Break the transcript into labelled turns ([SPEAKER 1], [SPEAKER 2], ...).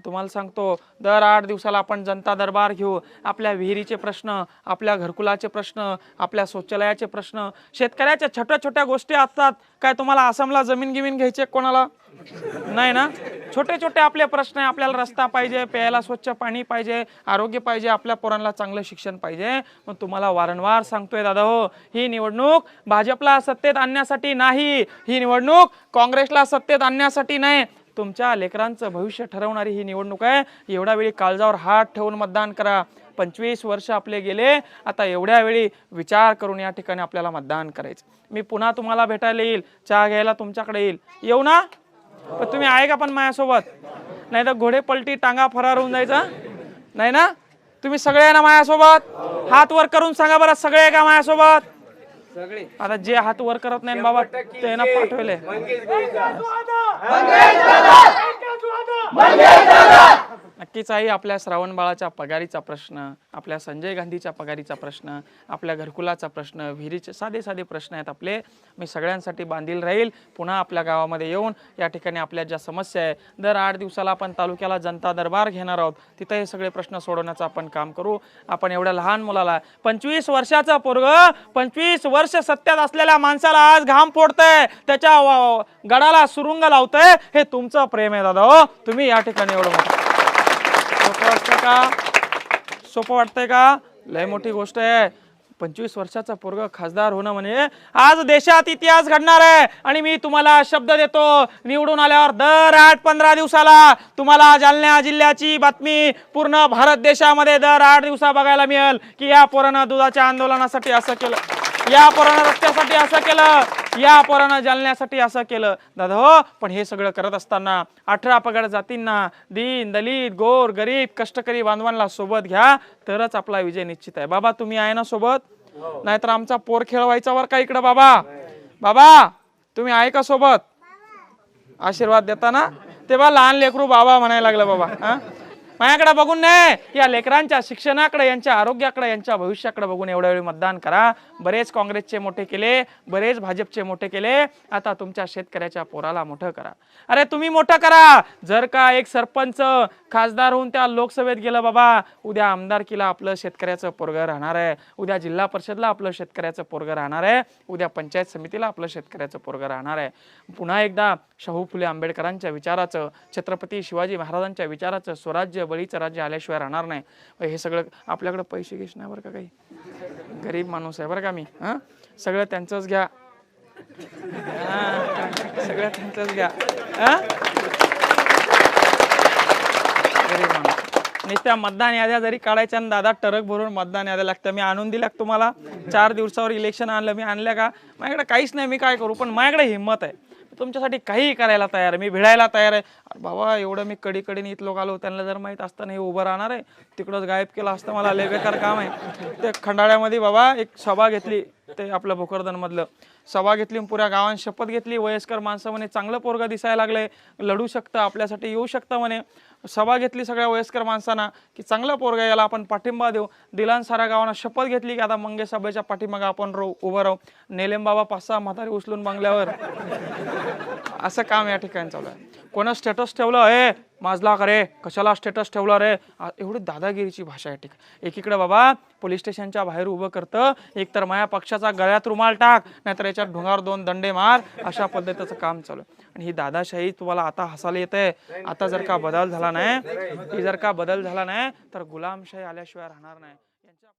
[SPEAKER 1] तुम्हाला सांगतो, दर 8 दिवसाला आपण जनता दरबार घेऊ. आपल्या विहिरीचे प्रश्न, आपल्या घरकुलाचे प्रश्न, आपल्या शौचालयाचे प्रश्न, शेतकऱ्याच्या छोट्या छोट्या गोष्टी असतात. काय तुम्हाला आसामला जमीन गिमीन घ्यायची कोणाला नाही ना? छोटे छोटे आपले प्रश्न आहे. आपल्याला रस्ता पाहिजे, प्यायला स्वच्छ पाणी पाहिजे, आरोग्य पाहिजे, आपल्या पोरांना चांगलं शिक्षण पाहिजे. मग तुम्हाला वारंवार सांगतोय दादा हो, ही निवडणूक भाजपला सत्तेत आणण्यासाठी नाही, ही निवडणूक काँग्रेसला सत्तेत आणण्यासाठी नाही, तुमच्या लेकरांचं भविष्य ठरवणारी ही निवडणूक आहे. एवढ्या वेळी काळजावर हात ठेवून मतदान करा. 25 वर्ष आपले गेले, आता एवढ्या वेळी विचार करून या ठिकाणी आपल्याला मतदान करायचं. मी पुन्हा तुम्हाला भेटायला येईल, चहा घ्यायला तुमच्याकडे येईल. येऊ ना? पण तुम्ही आहे का पण माझ्यासोबत? नाही तर घोडे पलटी टांगा फरार होऊन जायचा नाही ना? तुम्ही सगळे आहे ना माझ्यासोबत? हात वर करून सांगा बरं, सगळे आहे का माझ्यासोबत? आता जे हात वर करत नाही बाबा ते ना पाठवले. नक्कीच आहे. आपल्या श्रावण बाळाच्या पगारीचा प्रश्न, आपल्या संजय गांधीच्या पगारीचा प्रश्न, आपल्या घरकुलाचा प्रश्न, विहिरीचे साधे साधे प्रश्न आहेत आपले. मी सगळ्यांसाठी बांधील राहील. पुन्हा आपल्या गावामध्ये येऊन या ठिकाणी आपल्या ज्या समस्या आहे, दर 8 दिवसाला आपण तालुक्याला जनता दरबार घेणार आहोत. तिथे हे सगळे प्रश्न सोडवण्याचं आपण काम करू. आपण एवढ्या लहान मुलाला 25 वर्षाचा पोरग 25 वर्ष सत्यात असलेल्या माणसाला आज घाम फोडतंय, त्याच्या गडाला सुरुंग लावतंय, हे तुमचं प्रेम आहे दादा हो. तुम्ही या ठिकाणी एवढं सोपं वाटतंय का? सोपं वाटतंय का? लय मोठी गोष्ट आहे. 25 वर्षाचा पोरग खासदार होणं म्हणजे आज देशात इतिहास घडणार आहे. आणि मी तुम्हाला शब्द देतो, निवडून आल्यावर दर 8-15 दिवसाला तुम्हाला जालना जिल्ह्याची बातमी पूर्ण भारत देशामध्ये दर 8 दिवसा बघायला मिळेल की या पोरानं दुधाच्या आंदोलनासाठी असं केलं, या पोरानं रस्त्यासाठी असं केलं, या पोरानं जालन्यासाठी असं केलं. दादा हो, पण हे सगळं करत असताना 18 पगड जातींना, दीन दलित गोर गरीब कष्टकरी बांधवांना सोबत घ्या, तरच आपला विजय निश्चित आहे. बाबा तुम्ही आहे ना सोबत? नाहीतर आमचा पोर खेळवायचा वर का इकडं? बाबा बाबा तुम्ही आहे का सोबत? आशीर्वाद देता ना? तेव्हा लहान लेकरू बाबा म्हणायला लागलं. बाबा माझ्याकडे बघून नाही, या लेकरांच्या शिक्षणाकडे, यांच्या आरोग्याकडे, यांच्या भविष्याकडे बघून एवढ्या वेळी मतदान करा. बरेच काँग्रेसचे मोठे केले, बरेच भाजपचे मोठे केले, आता तुमच्या शेतकऱ्याच्या पोराला मोठं करा. अरे तुम्ही मोठं करा. जर का एक सरपंच खासदार होऊन त्या लोकसभेत गेलं बाबा, उद्या आमदारकीला आपलं शेतकऱ्याचं पोरगं राहणार आहे, उद्या जिल्हा परिषदला आपलं शेतकऱ्याचं पोरगं राहणार आहे, उद्या पंचायत समितीला आपलं शेतकऱ्याचं पोरगं राहणार आहे. पुन्हा एकदा शाहू फुले आंबेडकरांच्या विचाराचं, छत्रपती शिवाजी महाराजांच्या विचाराचं, स्वराज्य बळीचं राज्य आल्याशिवाय राहणार नाही. हे सगळं आपल्याकडे पैसे घेश नाही बरं का, काही गरीब माणूस आहे बरं का मी. सगळं त्यांचंच घ्या, सगळं त्यांचंच घ्या. गरीब माणूस. नुसत्या मतदान याद्या जरी काढायच्या आणि दादा टरक भरून मतदान याद्या लागतं. मी आणून दिल्या तुम्हाला. 4 दिवसावर इलेक्शन आणलं, मी आणल्या का? माझ्याकडे काहीच नाही, मी काय करू? पण माझ्याकडे हिंमत आहे, तुमच्यासाठी काही करायला तयार आहे, मी भिडायला तयार आहे. बाबा एवढं मी कडीकडीने इथं लोक आलो, त्यांना जर माहीत असतं नाही उभं राहणार आहे, तिकडंच गायब केलं असतं मला. लय बेकार काम आहे. ते खंडाळ्यामध्ये बाबा एक सभा घेतली, ते आपलं भोकरदन मधलं सभा घेतली, पुऱ्या गावात शपथ घेतली. वयस्कर माणसं म्हणे चांगलं पोरगा दिसायला लागलंय, लढू शकतं, आपल्यासाठी येऊ शकतं म्हणे. सभा घेतली सगळ्या वयस्कर माणसांना की चांगलं पोरगा, याला आपण पाठिंबा देऊ. दिलान साऱ्या गावांना शपथ घेतली की आता मंगे सभेच्या पाठीमागे आपण उभं राहू. नेलेम बाबा 5-6 म्हातारी उचलून बंगल्यावर. असं काम या ठिकाणी चालू आहे. कोणा स्टेटस ठेवलं, हे माजला का रे, कशाला स्टेटस ठेवलं रे, एवढी दादागिरीची भाषा आहे. एकीकडे बाबा पोलीस स्टेशनच्या बाहेर उभं करतं, एक तर माझ्या पक्षाचा गळ्यात रुमाल टाक, नाहीतर याच्यात ढोंगावर 2 दंडे मार, अशा पद्धतीचं काम चालू आहे. आणि ही दादाशाही तुम्हाला आता हसायला येते. आता जर का बदल झाला नाही, तर गुलामशाही आल्याशिवाय राहणार नाही.